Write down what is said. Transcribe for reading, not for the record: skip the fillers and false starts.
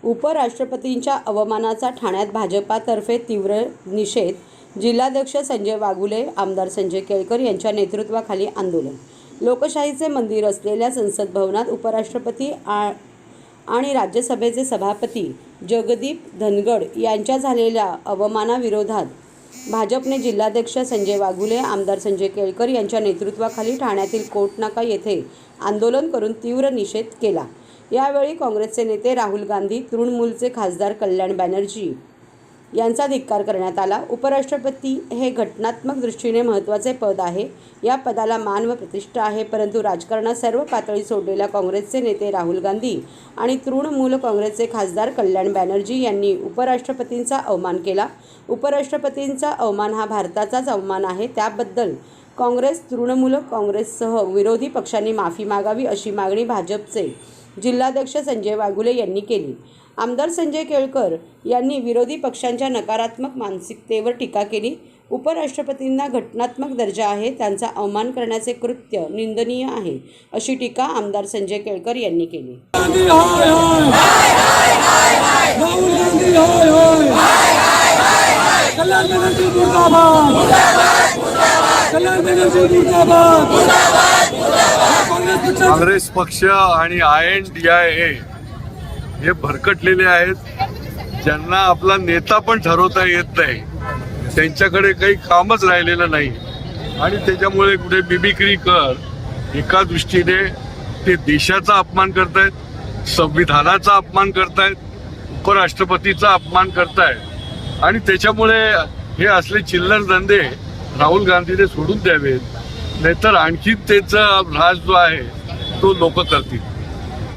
उपराष्ट्रपतींच्या अवमानाचा ठाण्यात भाजपातर्फे तीव्र निषेध. जिल्हाध्यक्ष संजय वाघुले, आमदार संजय केळकर यांच्या नेतृत्वाखाली आंदोलन. लोकशाहीचे मंदिर असलेल्या संसद भवनात उपराष्ट्रपती आणि राज्यसभेचे सभापती जगदीप धनगड यांच्या झालेल्या अवमानाविरोधात भाजपने जिल्हाध्यक्ष संजय वाघुले, आमदार संजय केळकर यांच्या नेतृत्वाखाली ठाण्यातील कोर्टनाका येथे आंदोलन करून तीव्र निषेध केला. यावेळी काँग्रेसचे नेते राहुल गांधी, तृणमूलचे खासदार कल्याण बॅनर्जी यांचा धिक्कार करण्यात आला. उपराष्ट्रपती हे घटनात्मक दृष्टीने महत्त्वाचे पद आहे. या पदाला मान व प्रतिष्ठा आहे, परंतु राजकारणात सर्व पातळी सोडलेल्या काँग्रेसचे नेते राहुल गांधी आणि तृणमूल काँग्रेसचे खासदार कल्याण बॅनर्जी यांनी उपराष्ट्रपतींचा अवमान केला. उपराष्ट्रपतींचा अवमान हा भारताचाच अवमान आहे. त्याबद्दल काँग्रेस, तृणमूल काँग्रेससह विरोधी पक्षांनी माफी मागावी अशी मागणी भाजपचे जिल्हाध्यक्ष संजय वाघुले यांनी केली. आमदार संजय केळकर यांनी विरोधी पक्षांच्या नकारात्मक मानसिकतेवर टीका केली. उपराष्ट्रपतींना घटनात्मक दर्जा आहे, त्यांचा अवमान करण्याचे कृत्य निंदनीय आहे अशी टीका आमदार संजय केळकर यांनी केली. काँग्रेस पक्ष आणि INDIA हे भरकटलेले आहेत. ज्यांना आपला नेता पण ठरवता येत नाही, त्यांच्याकडे काही कामच राहिलेलं नाही आणि त्याच्यामुळे कुठे मिमिक्री कर एका दृष्टीने ते देशाचा अपमान करतायत, संविधानाचा अपमान करतायत, उपराष्ट्रपतीचा अपमान करतायत आणि त्याच्यामुळे हे असले चिल्लर धंदे राहुल गांधीने सोडून द्यावेत, नाहीतर आणखी त्याचा ऱ्हास जो आहे तो लोक करतील.